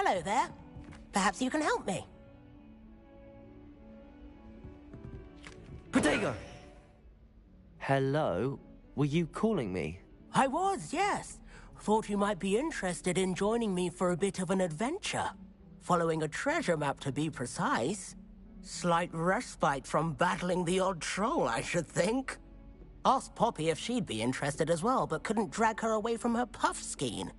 Hello there. Perhaps you can help me. Protego! Hello? Were you calling me? I was, yes. Thought you might be interested in joining me for a bit of an adventure. Following a treasure map, to be precise. Slight respite from battling the odd troll, I should think. Asked Poppy if she'd be interested as well, but couldn't drag her away from her puff skein.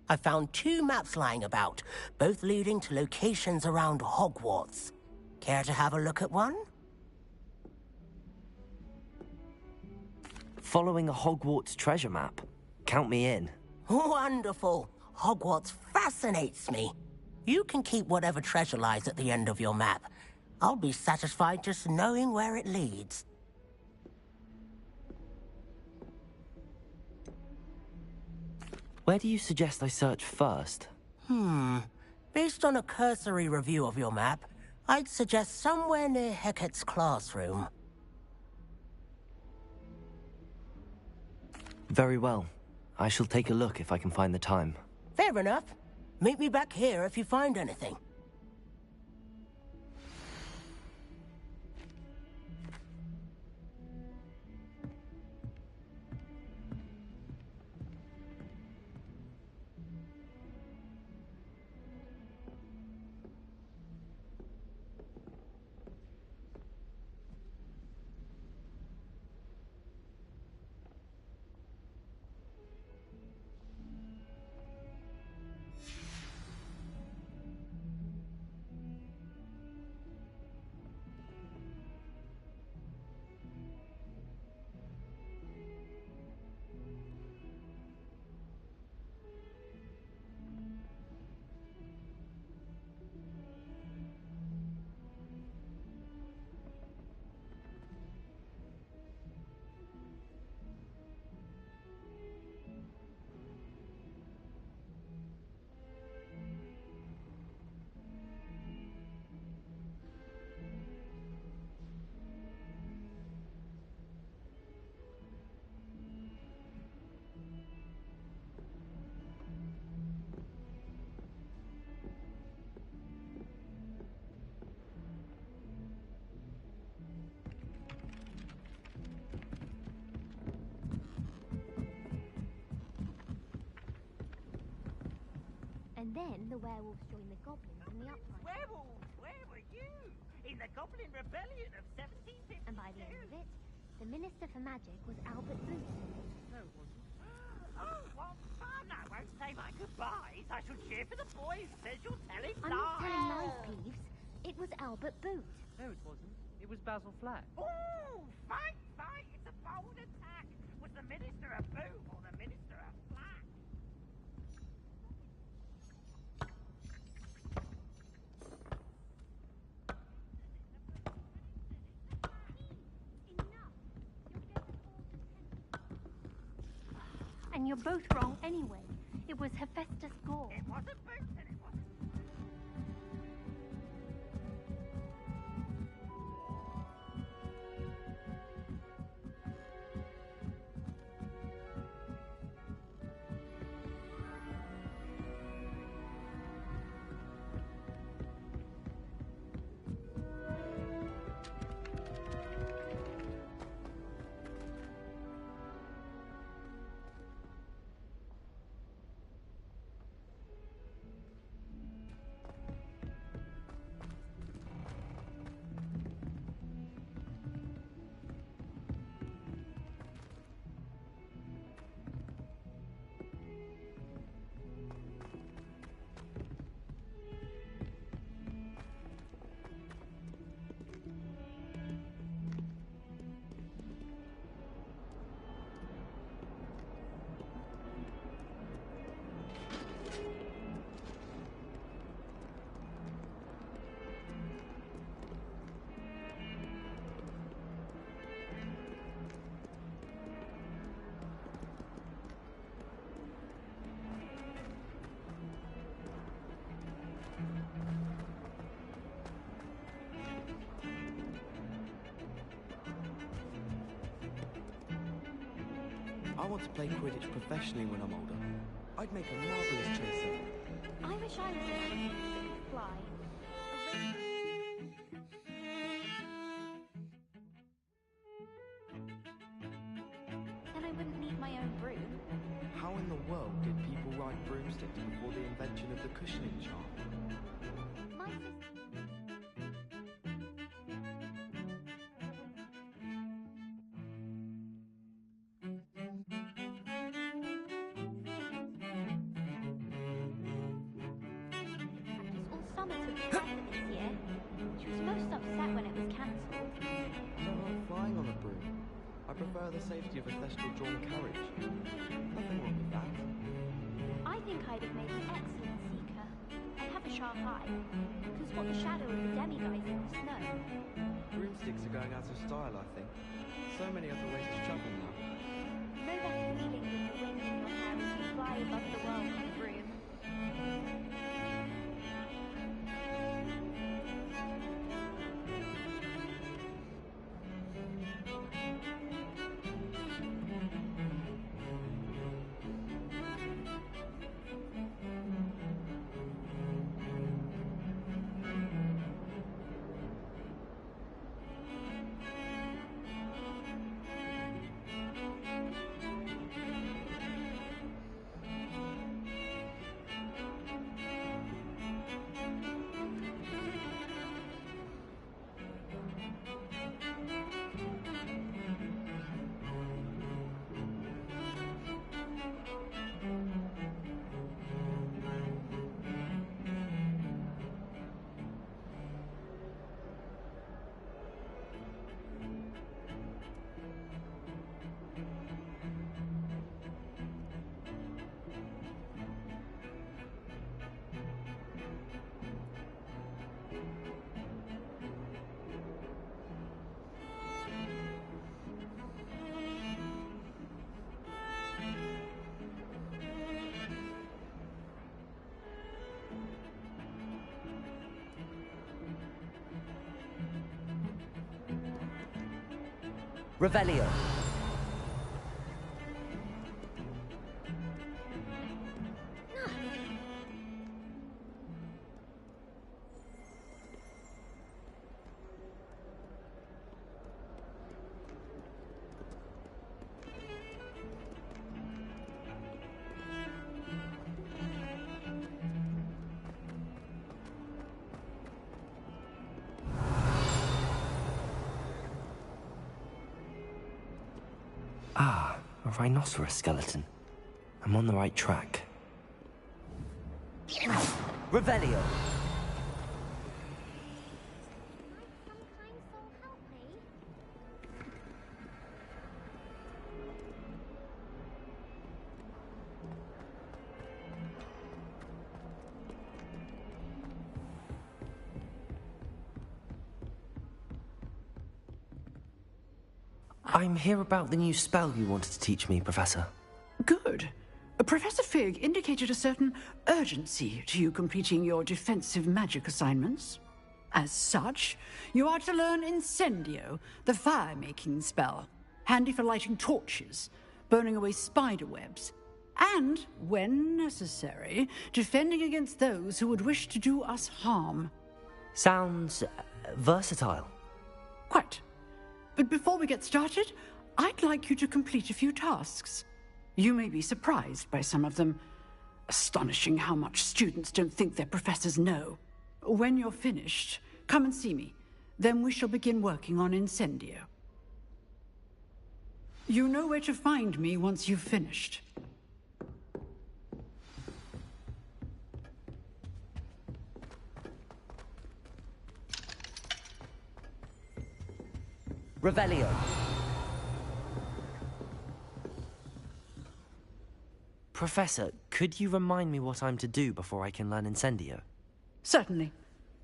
I found 2 maps lying about, both leading to locations around Hogwarts. Care to have a look at one? Following a Hogwarts treasure map? Count me in. Wonderful. Hogwarts fascinates me. You can keep whatever treasure lies at the end of your map. I'll be satisfied just knowing where it leads. Where do you suggest I search first? Based on a cursory review of your map, I'd suggest somewhere near Hecate's classroom. Very well. I shall take a look if I can find the time. Fair enough. Meet me back here if you find anything. And then the werewolves joined the goblins in the uprising. Werewolves, where were you? In the Goblin Rebellion of 1752. And by the end of it, the Minister for Magic was Albert Boots. No, it wasn't. Oh, what fun! I won't say my goodbyes. I shall cheer for the boy who says you're telling I'm not telling lies, Peeves. It was Albert Boot. No, it wasn't. It was Basil Flack. Oh, fight, fight! It's a bold attack. Was the Minister a Boo or the Minister a Flack? And you're both wrong anyway. It was Hephaestus Gore. It wasn't Boots and it wasn't... I want to play Quidditch professionally when I'm older. I'd make a marvellous chaser. I wish dinosaurs that could fly. Then I wouldn't need my own broom. How in the world did people ride broomsticks before the invention of the cushioning charm? My sister... practiced all summer to prepare for this year. She was most upset when it was cancelled. I don't like flying on a broom. I prefer the safety of a thestral-drawn carriage. Nothing wrong with that. I think I'd have made an excellent seeker. I'd have a sharp eye. Can spot the shadow of the demi-guise in the snow. Broomsticks are going out of style, I think. So many other ways to travel now. No better feeling than the wind in your hair as you fly above the world on a broom. Revelio. Ah, a rhinoceros skeleton. I'm on the right track. Revelio! Some kind soul help me? I'm here about the new spell you wanted to teach me, Professor. Good. Professor Fig indicated a certain urgency to you completing your defensive magic assignments. As such, you are to learn Incendio, the fire-making spell, handy for lighting torches, burning away spider webs, and, when necessary, defending against those who would wish to do us harm. Sounds versatile. Quite. But before we get started, I'd like you to complete a few tasks. You may be surprised by some of them. Astonishing how much students don't think their professors know. When you're finished, come and see me. Then we shall begin working on Incendio. You know where to find me once you've finished. Revelio. Professor, could you remind me what I'm to do before I can learn Incendio? Certainly.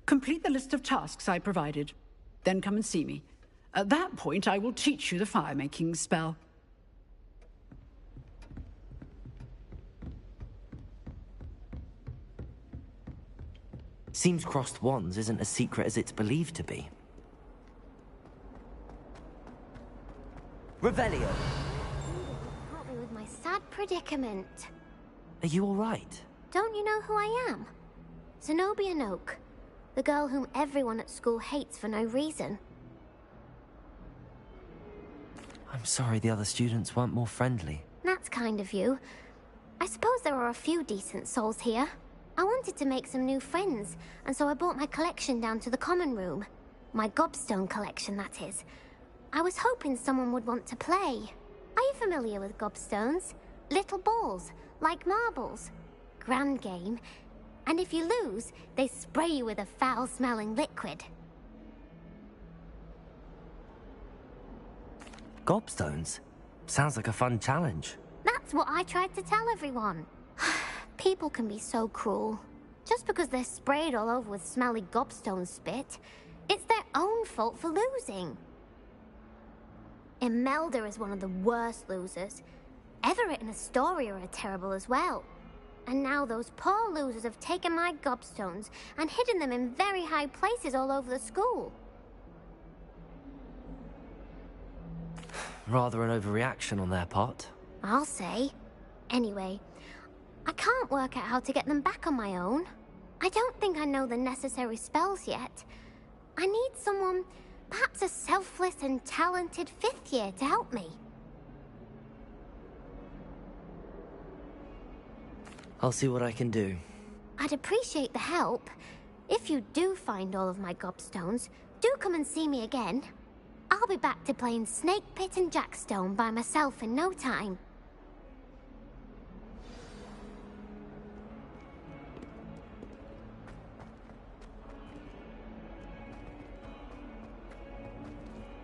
Complete the list of tasks I provided. Then come and see me. At that point, I will teach you the fire-making spell. Seems crossed wands isn't as secret as it's believed to be. Revelio! Help me with my sad predicament. Are you all right? Don't you know who I am? Zenobia Noak, the girl whom everyone at school hates for no reason. I'm sorry the other students weren't more friendly. That's kind of you. I suppose there are a few decent souls here. I wanted to make some new friends, and so I brought my collection down to the common room. My gobstone collection, that is. I was hoping someone would want to play. Are you familiar with gobstones? Little balls, like marbles. Grand game. And if you lose, they spray you with a foul-smelling liquid. Gobstones? Sounds like a fun challenge. That's what I tried to tell everyone. People can be so cruel. Just because they're sprayed all over with smelly gobstone spit, it's their own fault for losing. Imelda is one of the worst losers. Everett and Astoria are terrible as well. And now those poor losers have taken my gobstones and hidden them in very high places all over the school. Rather an overreaction on their part. I'll say. Anyway, I can't work out how to get them back on my own. I don't think I know the necessary spells yet. I need someone, perhaps a selfless and talented 5th year to help me. I'll see what I can do. I'd appreciate the help. If you do find all of my gobstones, do come and see me again. I'll be back to playing Snake Pit and Jackstone by myself in no time.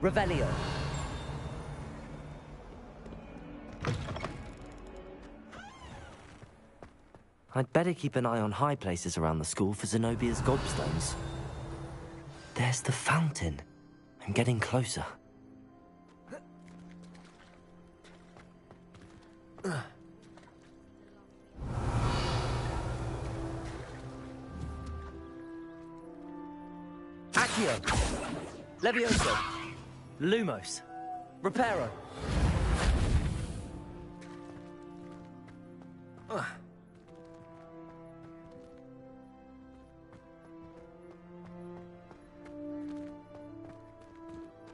Revelio. I'd better keep an eye on high places around the school for Zenobia's gobstones. There's the fountain. I'm getting closer. Accio! Levioso! Lumos! Reparo!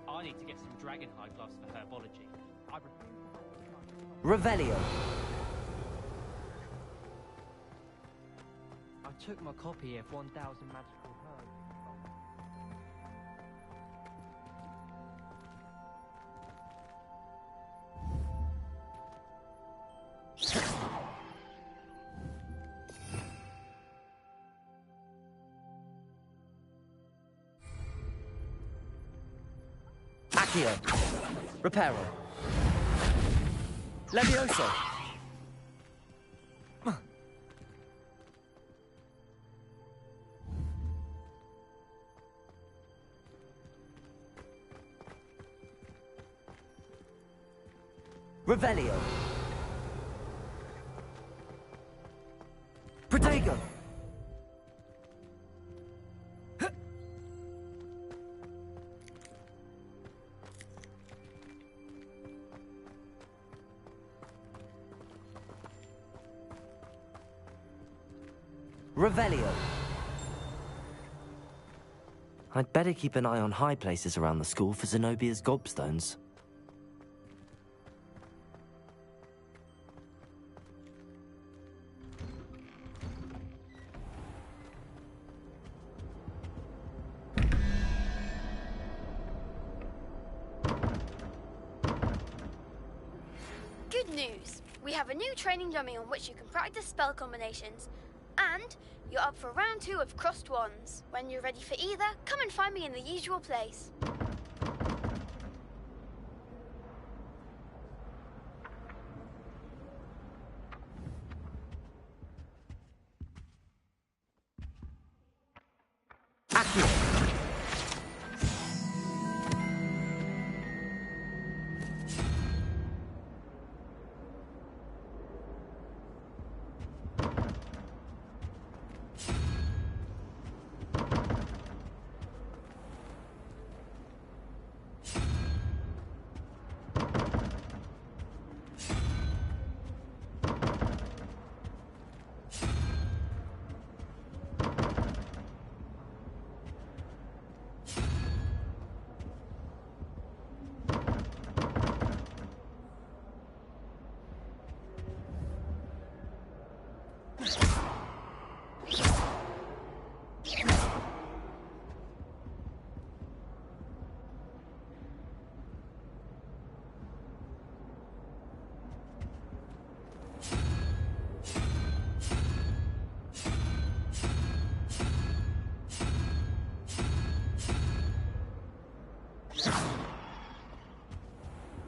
I need to get some dragonhide gloves for herbology. Revelio! I took my copy of 1000 Magical Herbs. Accio! Reparo! Levioso! Revelio! Protego! Revelio! I'd better keep an eye on high places around the school for Zenobia's gobstones. Good news! We have a new training dummy on which you can practice spell combinations. And you're up for round 2 of Crossed Wands. When you're ready for either, come and find me in the usual place. Accio!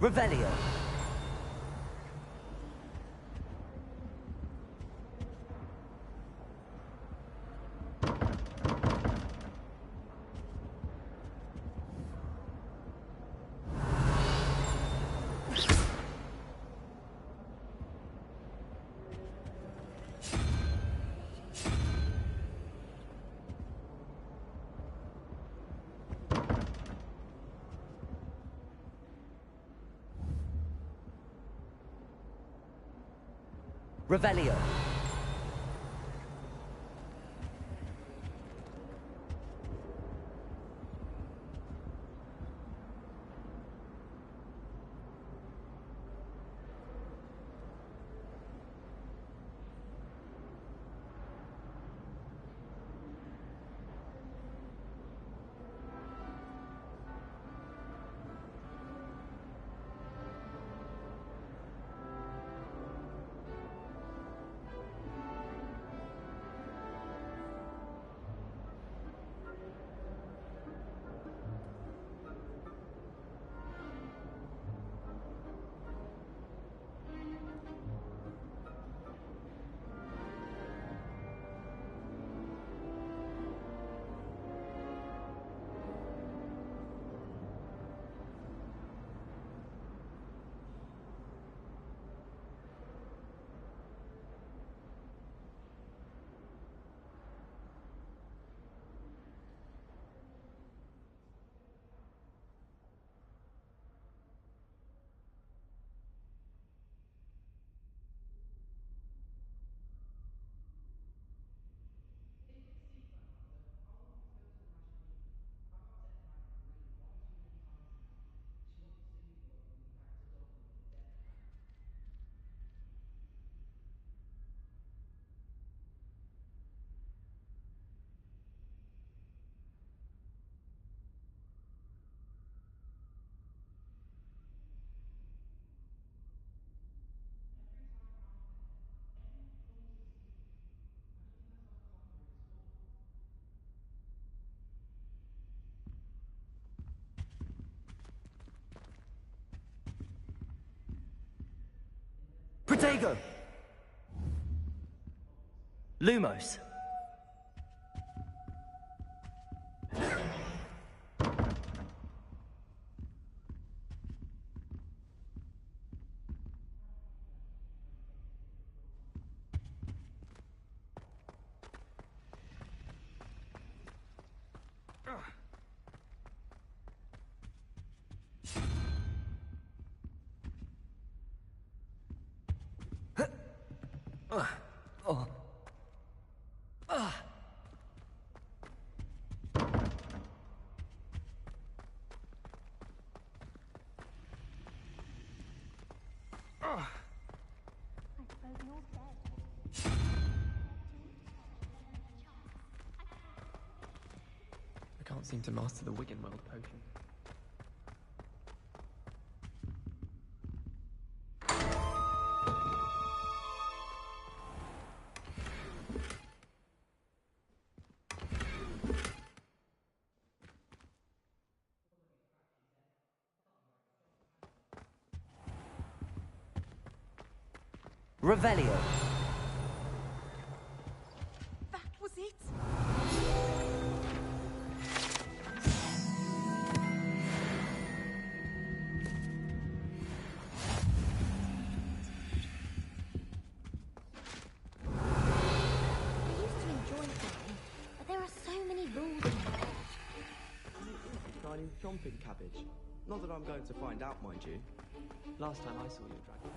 Revelio. Revelio. Protego! Lumos. I can't seem to master the Wiggenweld potion. Revelio. That was it? I used to enjoy flying, but there are so many rules in it. Chinese chomping cabbage. Not that I'm going to find out, mind you. Last time I saw your dragon.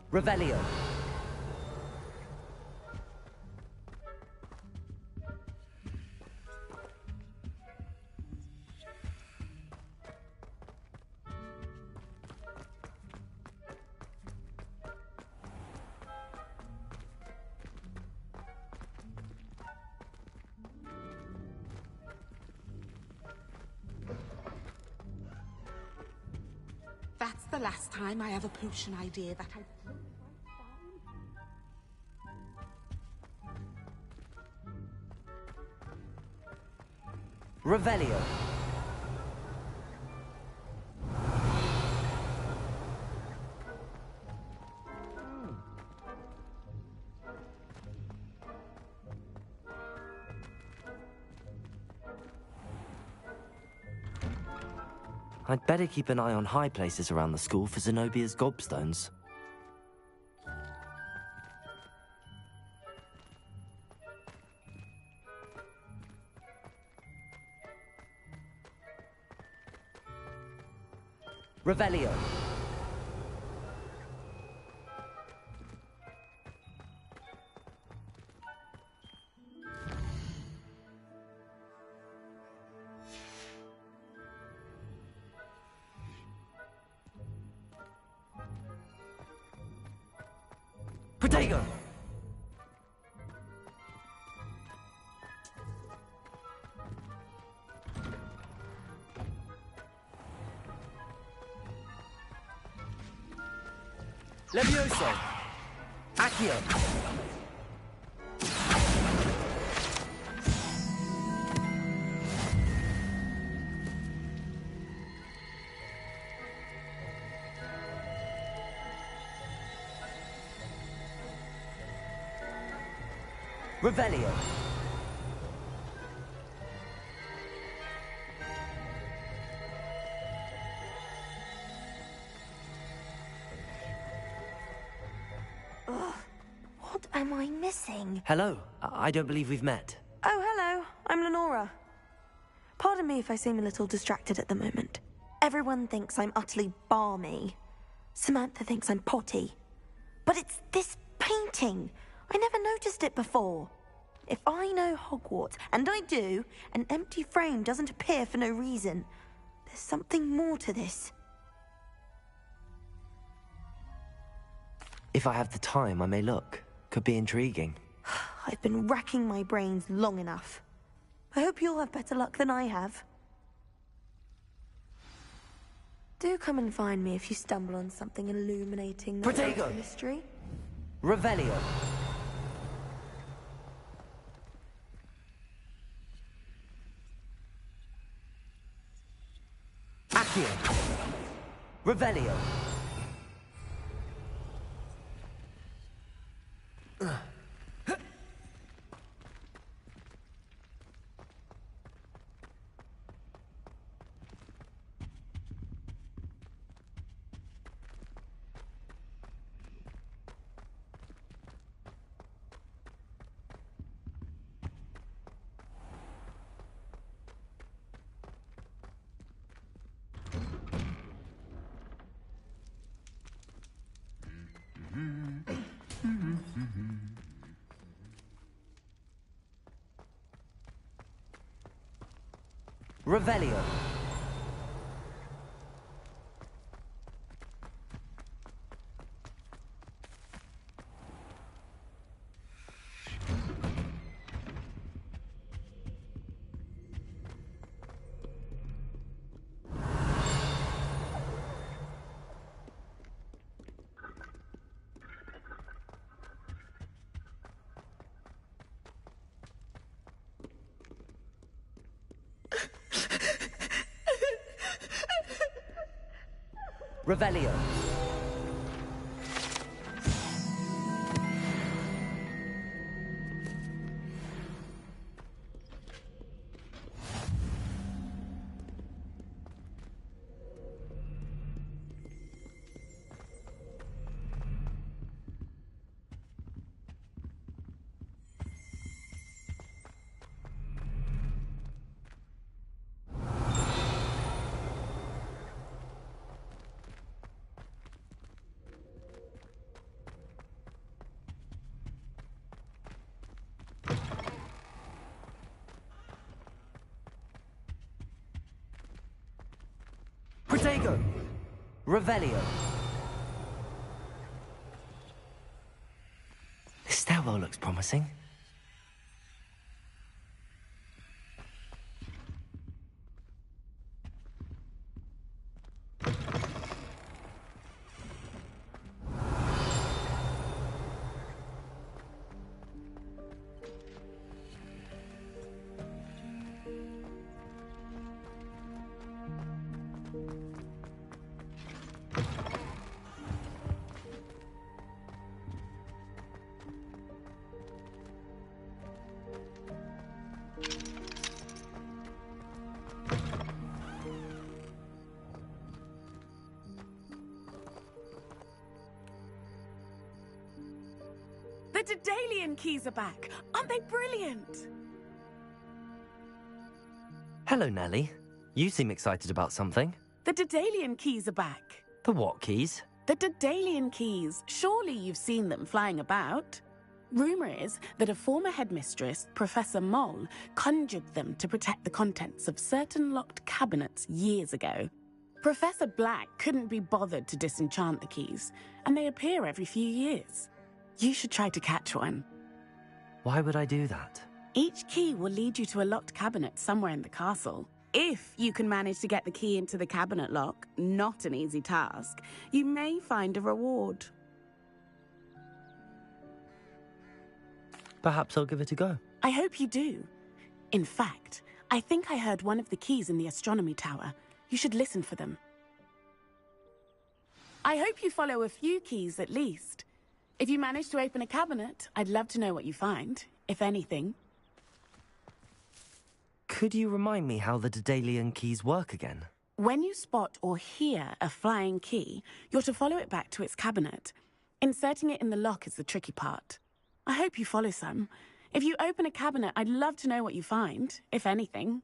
Revelio. That's the last time I have a potion idea that I... Revelio. I'd better keep an eye on high places around the school for Zenobia's gobstones. Revelio. Protego! Levioso! Accio! Revelio. What am I missing? Hello. I don't believe we've met. Oh, hello. I'm Lenora. Pardon me if I seem a little distracted at the moment. Everyone thinks I'm utterly balmy. Samantha thinks I'm potty. But it's this painting. I never noticed it before. If I know Hogwarts, and I do, an empty frame doesn't appear for no reason. There's something more to this. If I have the time, I may look. Could be intriguing. I've been racking my brains long enough. I hope you'll have better luck than I have. Do come and find me if you stumble on something illuminating the Protego! mystery. Revelio. Accio. Revelio. Revelio. Revelio. Protego. Revelio. This stairwell looks promising. Daedalian keys are back! Aren't they brilliant? Hello, Nellie. You seem excited about something. The Daedalian keys are back. The what keys? The Daedalian keys. Surely you've seen them flying about. Rumour is that a former headmistress, Professor Moll, conjured them to protect the contents of certain locked cabinets years ago. Professor Black couldn't be bothered to disenchant the keys, and they appear every few years. You should try to catch one. Why would I do that? Each key will lead you to a locked cabinet somewhere in the castle. If you can manage to get the key into the cabinet lock, not an easy task, you may find a reward. Perhaps I'll give it a go. I hope you do. In fact, I think I heard one of the keys in the astronomy tower. You should listen for them. I hope you follow a few keys at least. If you manage to open a cabinet, I'd love to know what you find, if anything. Could you remind me how the Daedalian keys work again? When you spot or hear a flying key, you're to follow it back to its cabinet. Inserting it in the lock is the tricky part. I hope you follow some. If you open a cabinet, I'd love to know what you find, if anything.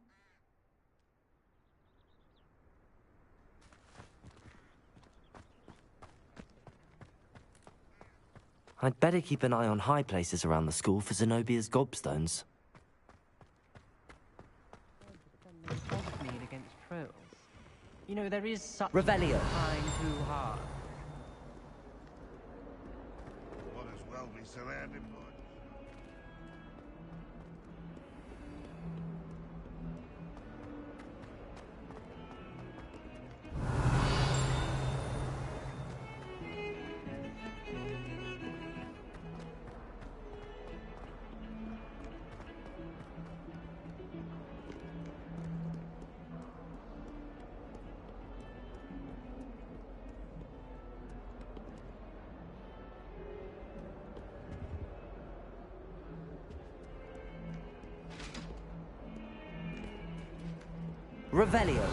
I'd better keep an eye on high places around the school for Zenobia's gobstones. Against trolls. You know, there is such Revelio. time too hard. Might as well be surrounded by... Revelio.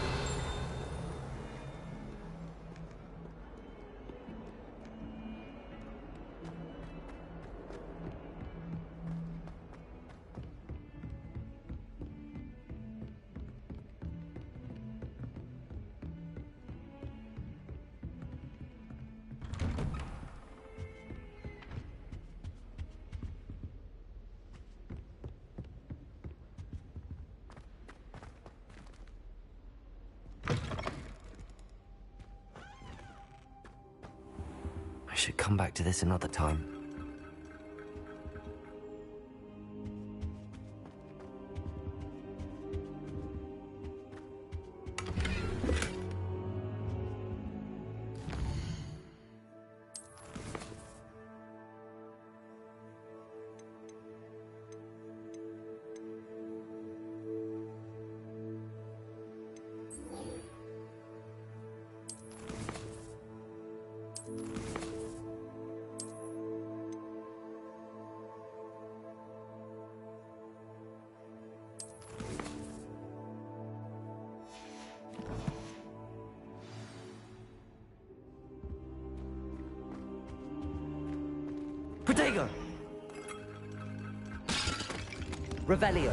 I should come back to this another time. Protego! Revelio.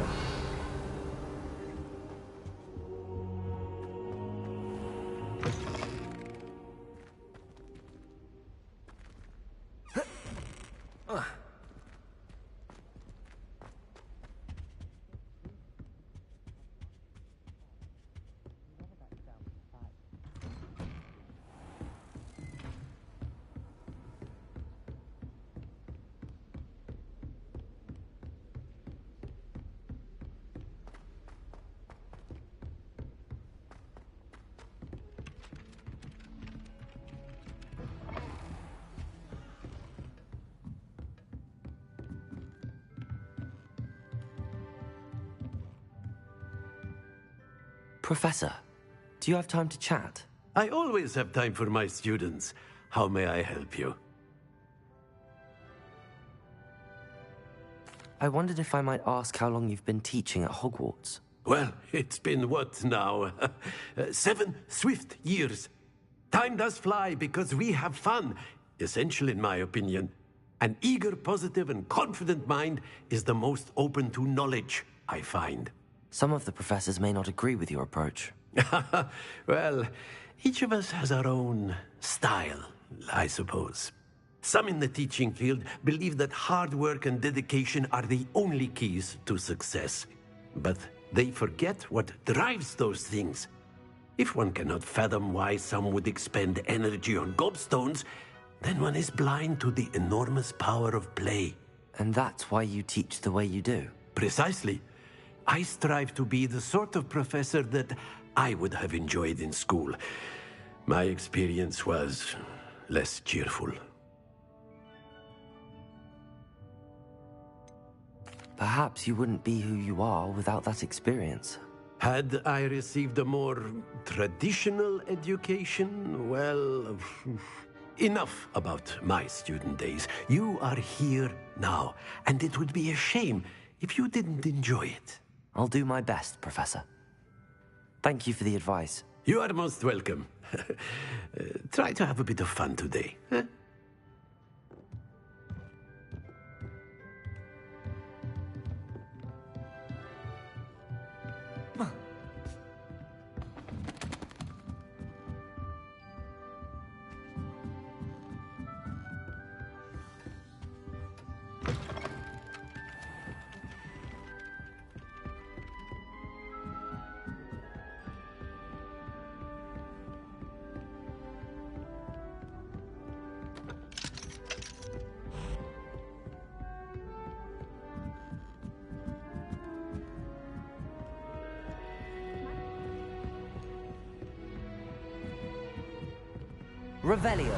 Professor, do you have time to chat? I always have time for my students. How may I help you? I wondered if I might ask how long you've been teaching at Hogwarts. Well, it's been what now? 7 swift years. Time does fly because we have fun. Essential in my opinion. An eager, positive, and confident mind is the most open to knowledge, I find. Some of the professors may not agree with your approach. Well, each of us has our own style, I suppose. Some in the teaching field believe that hard work and dedication are the only keys to success. But they forget what drives those things. If one cannot fathom why some would expend energy on gobstones, then one is blind to the enormous power of play. And that's why you teach the way you do? Precisely. I strive to be the sort of professor that I would have enjoyed in school. My experience was less cheerful. Perhaps you wouldn't be who you are without that experience. Had I received a more traditional education, well, enough about my student days. You are here now, and it would be a shame if you didn't enjoy it. I'll do my best, Professor. Thank you for the advice. You are most welcome. Try to have a bit of fun today. Huh? Revelio.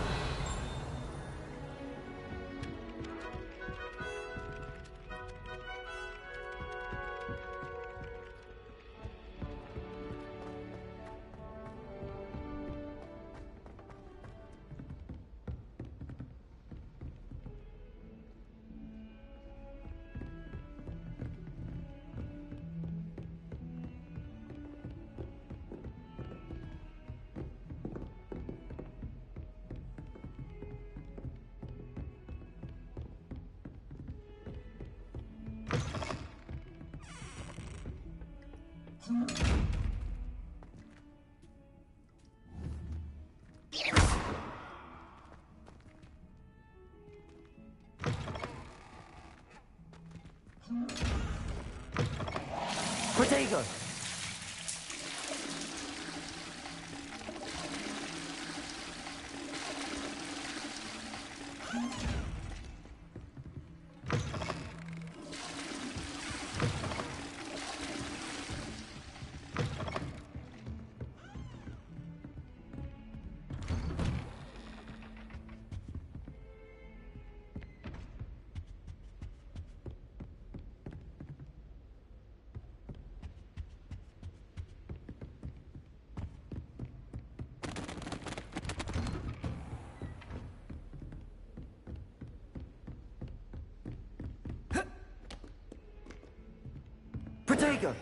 Protego! Protego!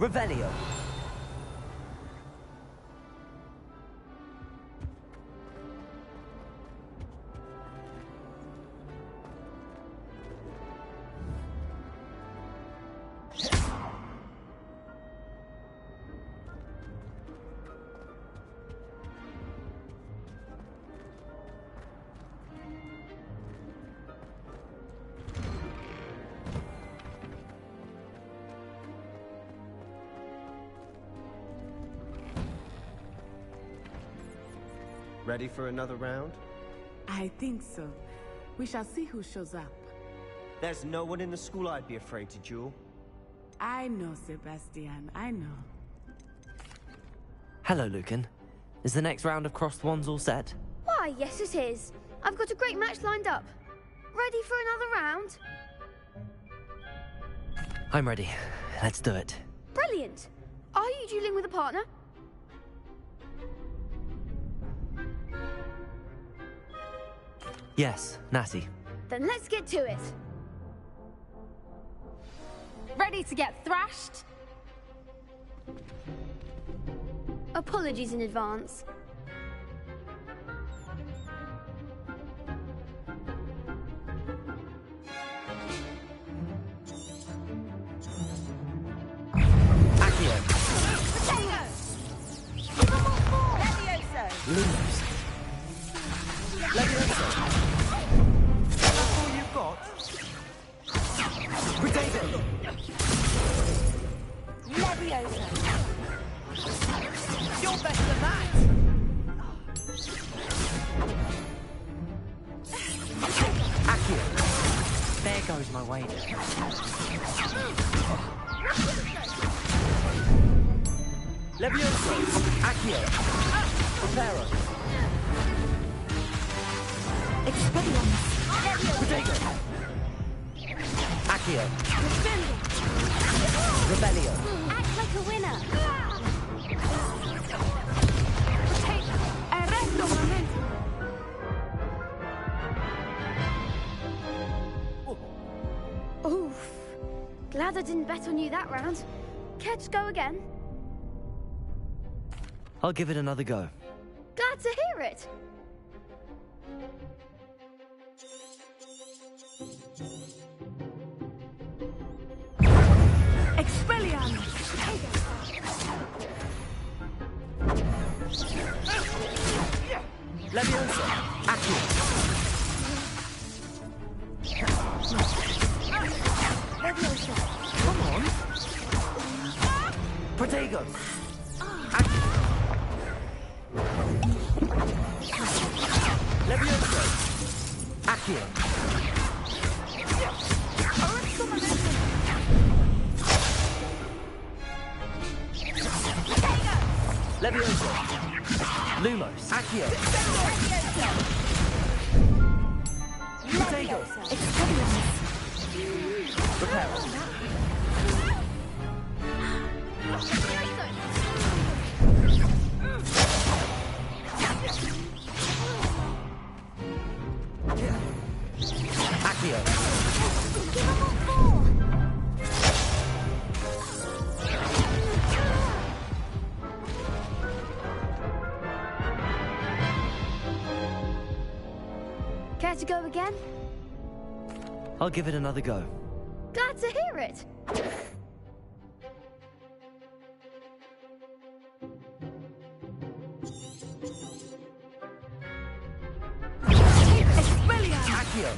Revelio. Ready for another round? I think so. We shall see who shows up. There's no one in the school I'd be afraid to duel. I know, Sebastian, I know. Hello, Lucan. Is the next round of crossed wands all set? Why, yes it is. I've got a great match lined up. Ready for another round? I'm ready. Let's do it. Brilliant. Are you dueling with a partner? Yes, Natty. Then let's get to it. Ready to get thrashed? Apologies in advance. Lumos. Levioso! That's all you've got? Potato! Leviosa. You're better than that! Accio. There goes my wager. Levioso! Accio! Preparo! Expelliarmus! Potato! Accio! Rebellio! Act like a winner. Oof. Glad I didn't bet on you that round. Care to go again? I'll give it another go. Glad to hear it. Expelliarmus. Levioso! Accio! Leviosa. Come on! Protego! Levioso! Accio! Levioso! Lumos. Accio! Protego! Reparo! Accio! Care to go again? I'll give it another go. Glad to hear it. Accio!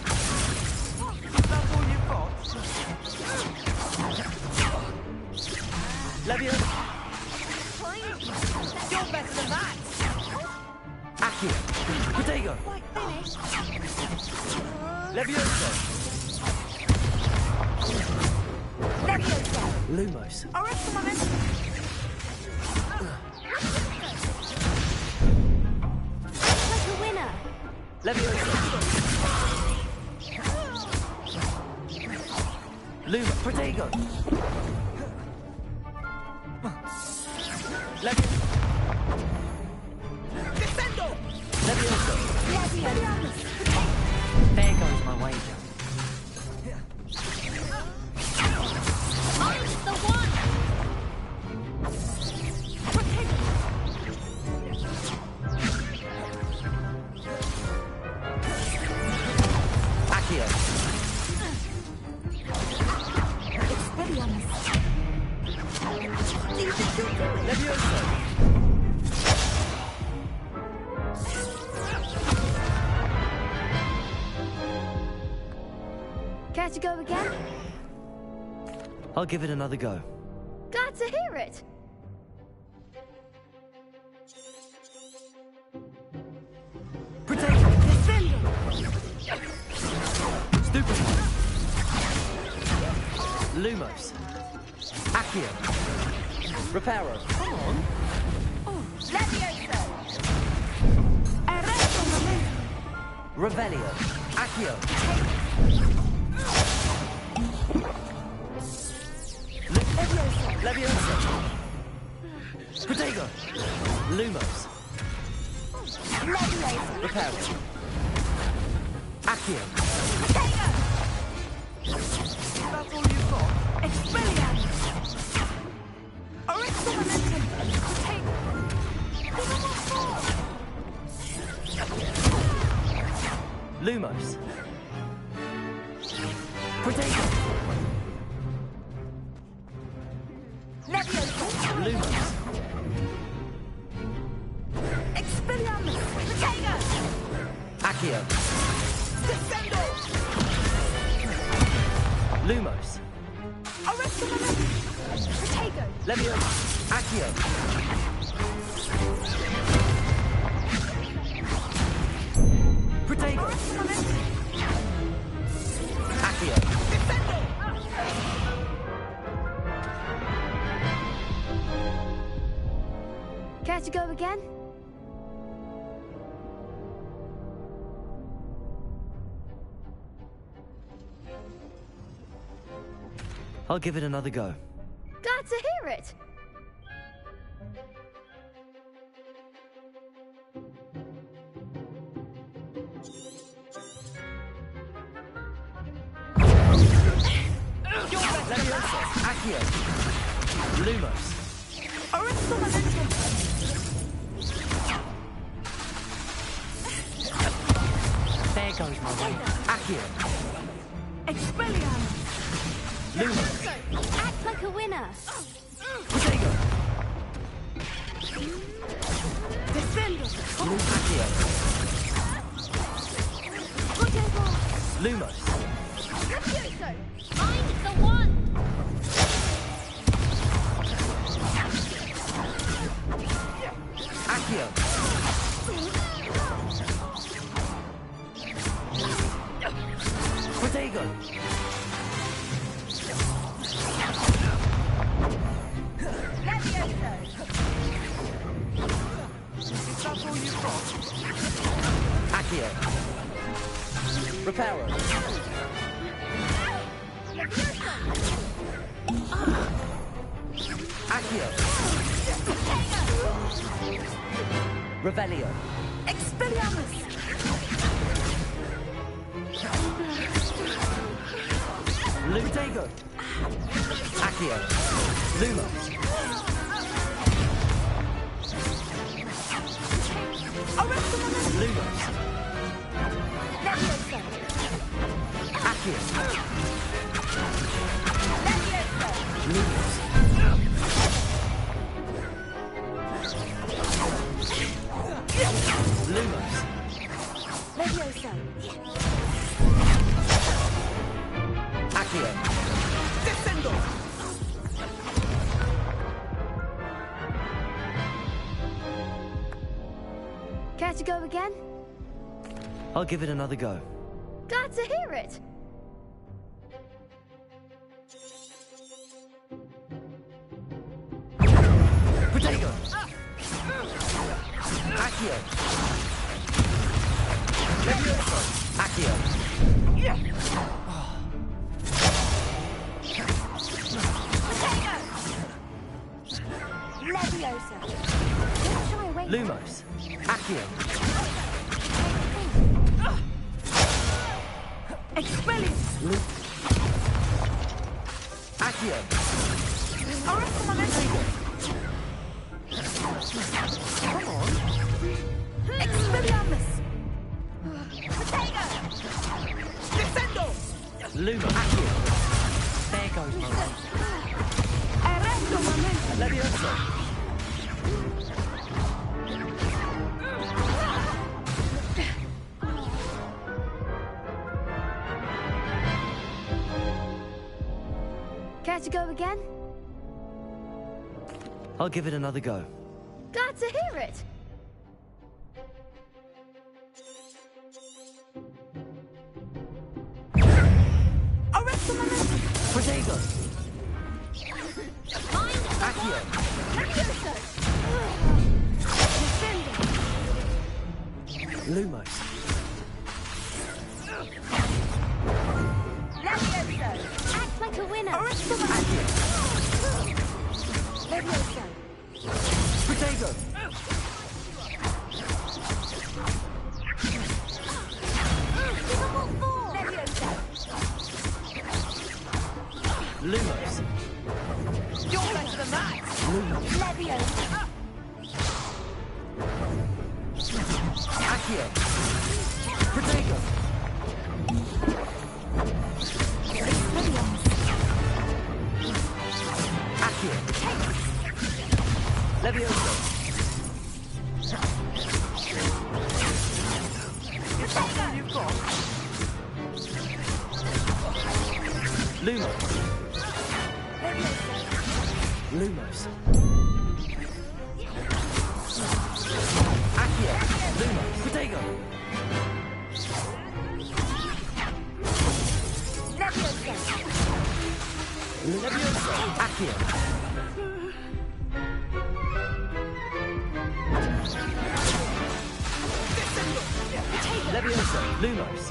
That's all you've got? Levioso! You're better than that! Accio! Protego! Levioso! Lumos. Like a winner. Levioso! Lumos. Protego! Levioso! Defendo! Levioso! There goes my wager. I'm the one. Accio! Expelliarmus! Levioso! Care to go again? I'll give it another go. Glad to hear it. Super. Lumos. Accio. Reparo. Come on. Revelio. Accio. Leviosa. Protego. Lumos. Reparo. Accio. That's all you've got? Expelliarmus! Orexo Momentum! Take... Lumos. Protego. Lumos. Expelliarmus! Protego! Accio. Descendo! Lumos. Orexo Momentum! Protego! Leviosa. Accio. Protego. Orexo Momentum! Accio. Descendo! Care to go again? I'll give it another go. Glad to hear it. Leviosa. Accio. Lumos. Orexo Momentum! There goes my way. Accio. Expelliarmus! Lumos. Act like a winner. Protego. Descendo! Accio. Protego. Lumos. Levioso. Find the one. Accio. Protego. That's all you've got? Accio. Reparo. Accio. Revelio. Expelliarmus! Protego. Accio. Lumos. Orexo Momentum! Lumos. Leviosa! Accio. Leviosa! Lumos. Lumos. Leviosa! Accio. Descendo! Care to go again? I'll give it another go. Glad to hear it. Protego. Accio. Leviosa. Accio. Leviosa! Lumos. Accio. Expelliarmus! Accio. Orexo Momentum! Come on. Expelliarmus! Protego! Descendo! Lumos. Accio. There goes my way. Orexo Momentum! Leviosa. Care to go again? I'll give it another go. Glad to hear it. Protego! Accio! Lumos! Act like a winner. Levioso. Protego! Lumos! You're better than that! Lumos! Levioso. Accio! Protego! Accio! Levioso! That's all you've got. Lumos! Lumos! Accio! Lumos! Protego! Levioso! Accio! Levioso! Lumos!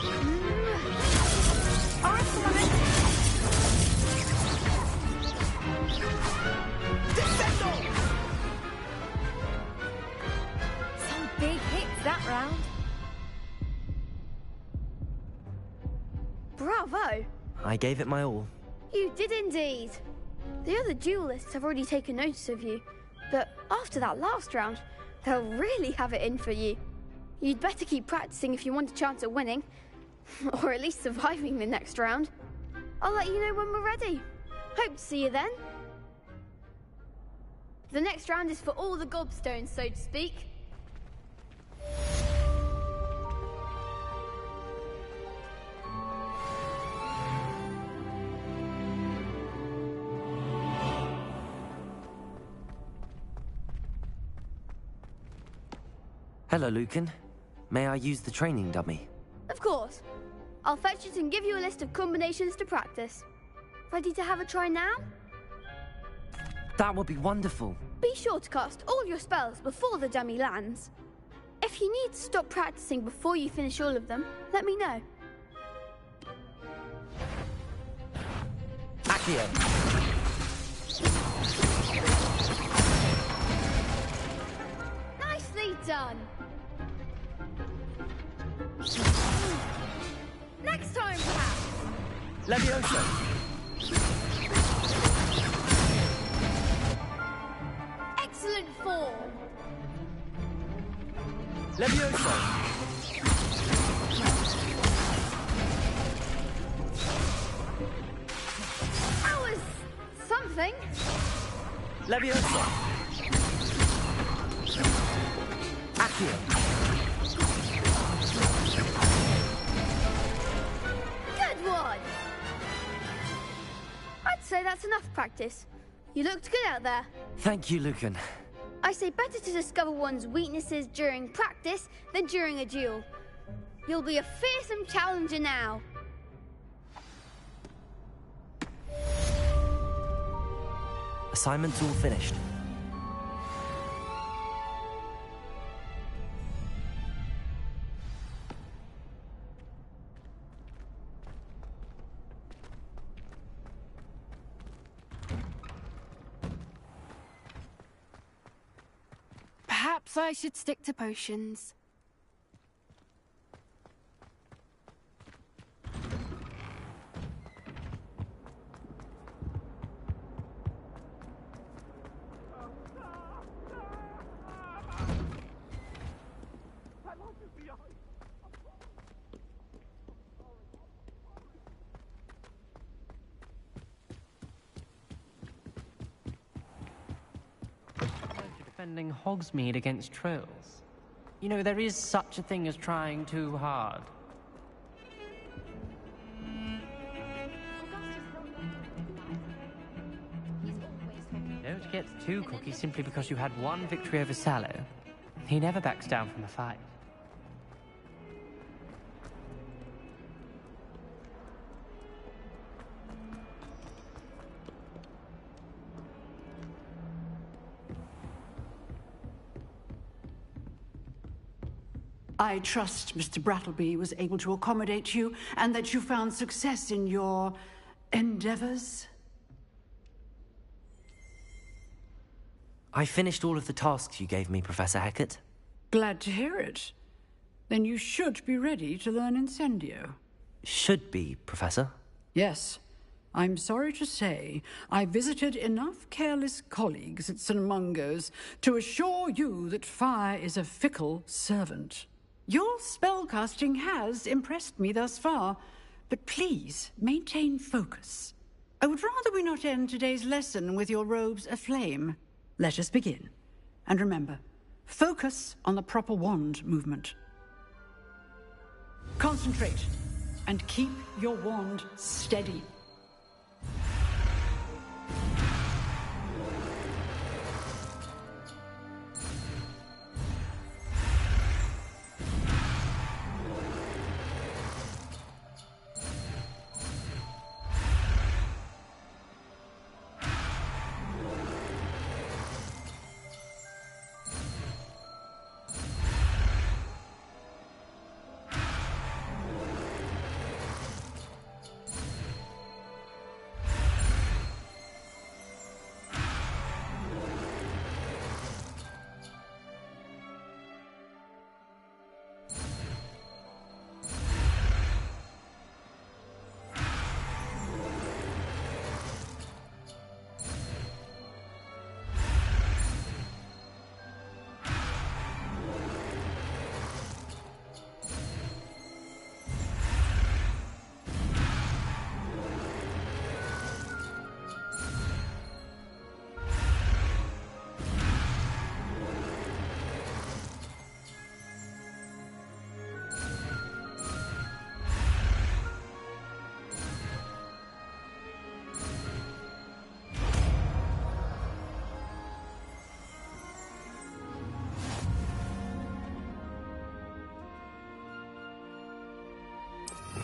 Some big hits that round. Bravo! I gave it my all. You did indeed. The other duelists have already taken notice of you, but after that last round, they'll really have it in for you. You'd better keep practicing if you want a chance at winning, or at least surviving the next round. I'll let you know when we're ready. Hope to see you then. The next round is for all the gobstones, so to speak. Hello, Lucan. May I use the training dummy? Of course. I'll fetch it and give you a list of combinations to practice. Ready to have a try now? That would be wonderful. Be sure to cast all your spells before the dummy lands. If you need to stop practicing before you finish all of them, let me know. Accio! Nicely done. Next time, perhaps. Levioso! Excellent form. Levioso! That was something. Levioso! Accio! Good one. I'd say that's enough practice. You looked good out there. Thank you, Lucan. I say better to discover one's weaknesses during practice than during a duel. You'll be a fearsome challenger now. Assignment's all finished. Perhaps I should stick to potions. Defending Hogsmeade against trolls. You know, there is such a thing as trying too hard. Don't get too cocky simply because you had one victory over Sallow. He never backs down from a fight. I trust Mr. Brattleby was able to accommodate you and that you found success in your endeavors. I finished all of the tasks you gave me, Professor Hecate. Glad to hear it. Then you should be ready to learn Incendio. Should be, Professor. Yes. I'm sorry to say, I visited enough careless colleagues at St. Mungo's to assure you that fire is a fickle servant. Your spellcasting has impressed me thus far, but please maintain focus. I would rather we not end today's lesson with your robes aflame. Let us begin. And remember, focus on the proper wand movement. Concentrate, and keep your wand steady.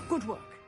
Good work.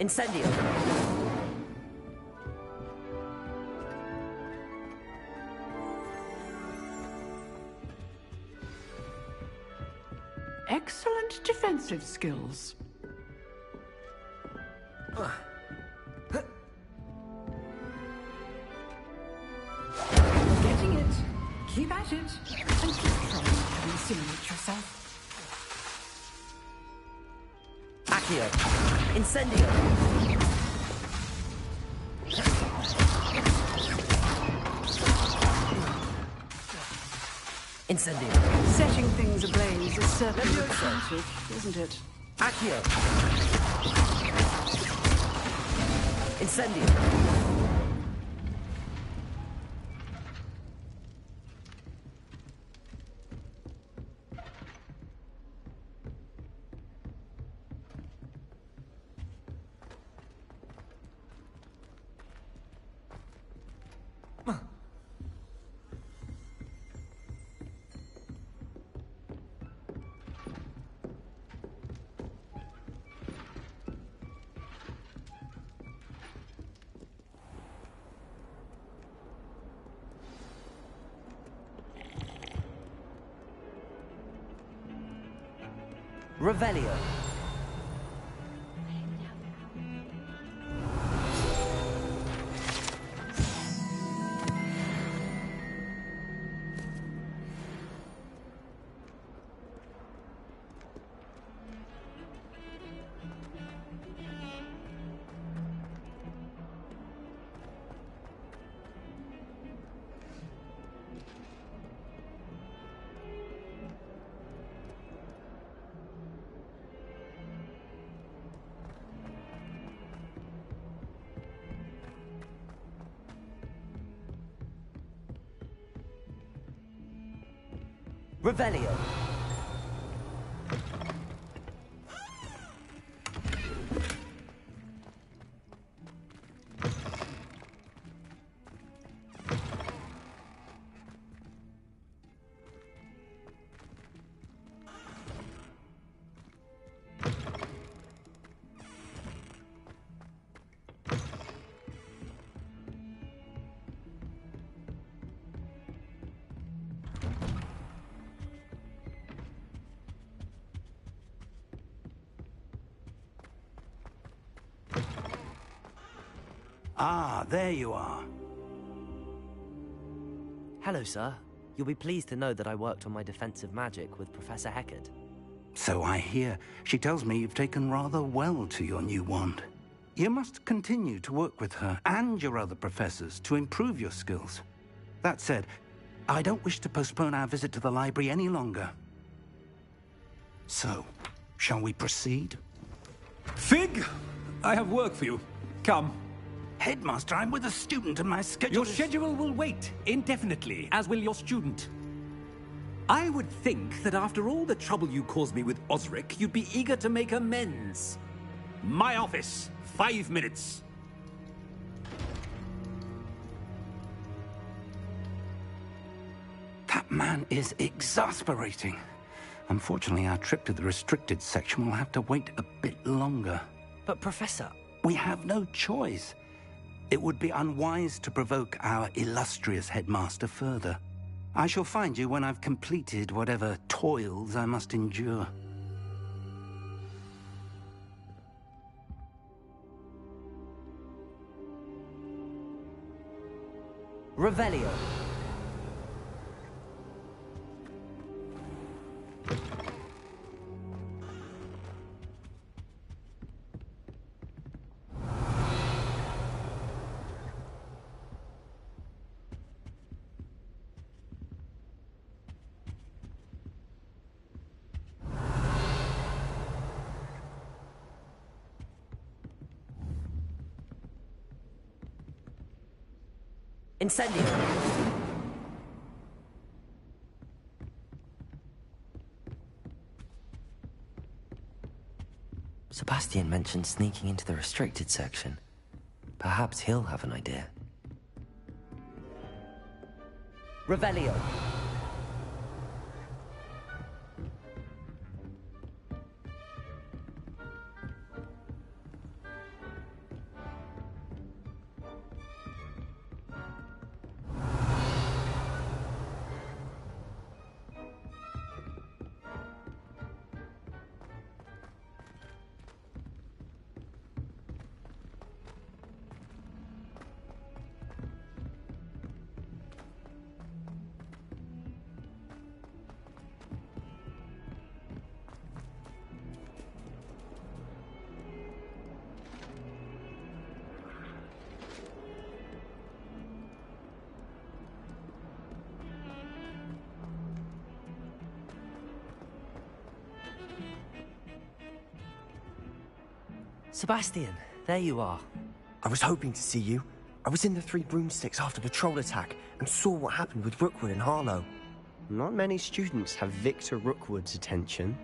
Incendio! Excellent defensive skills. Getting it. Keep at it. And keep trying to insinuate yourself. Accio! Incendio! Incendio! Setting things ablaze is certainly a advantage, isn't it? Accio! Incendio! Revelio. Revelio. Ah, there you are. Hello, sir. You'll be pleased to know that I worked on my defensive magic with Professor Hecate. So I hear. She tells me you've taken rather well to your new wand. You must continue to work with her and your other professors to improve your skills. That said, I don't wish to postpone our visit to the library any longer. So, shall we proceed? Fig! I have work for you. Come. Headmaster, I'm with a student and my schedule Your schedule will wait indefinitely, as will your student. I would think that after all the trouble you caused me with Osric, you'd be eager to make amends. My office, 5 minutes. That man is exasperating. Unfortunately, our trip to the restricted section will have to wait a bit longer. But, Professor... We have no choice. It would be unwise to provoke our illustrious headmaster further. I shall find you when I've completed whatever toils I must endure. Revelio. Incendio. Sebastian mentioned sneaking into the restricted section. Perhaps he'll have an idea. Revelio. Sebastian, there you are. I was hoping to see you. I was in the Three Broomsticks after the troll attack and saw what happened with Rookwood and Harlow. Not many students have Victor Rookwood's attention.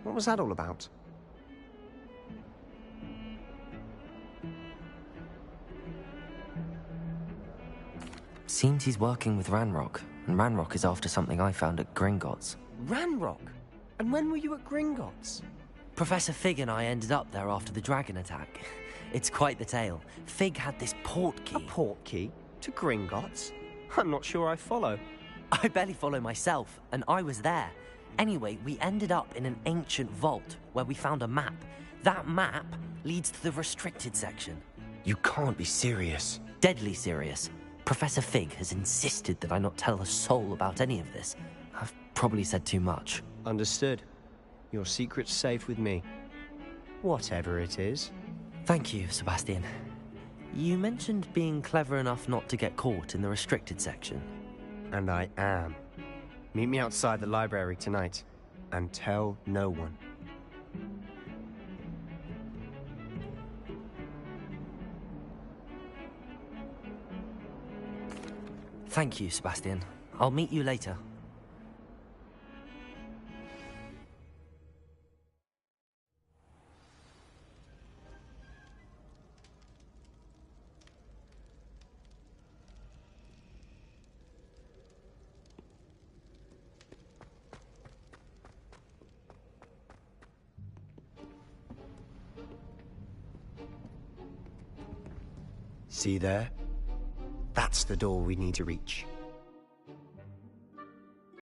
What was that all about? Seems he's working with Ranrock, and Ranrock is after something I found at Gringotts. Ranrock? And when were you at Gringotts? Professor Fig and I ended up there after the dragon attack. It's quite the tale. Fig had this port key. A port key? To Gringotts? I'm not sure I follow. I barely follow myself, and I was there. Anyway, we ended up in an ancient vault where we found a map. That map leads to the restricted section. You can't be serious. Deadly serious. Professor Fig has insisted that I not tell a soul about any of this. I've probably said too much. Understood. Your secret's safe with me. Whatever it is. Thank you, Sebastian. You mentioned being clever enough not to get caught in the restricted section. And I am. Meet me outside the library tonight, and tell no one. Thank you, Sebastian. I'll meet you later. See there? That's the door we need to reach.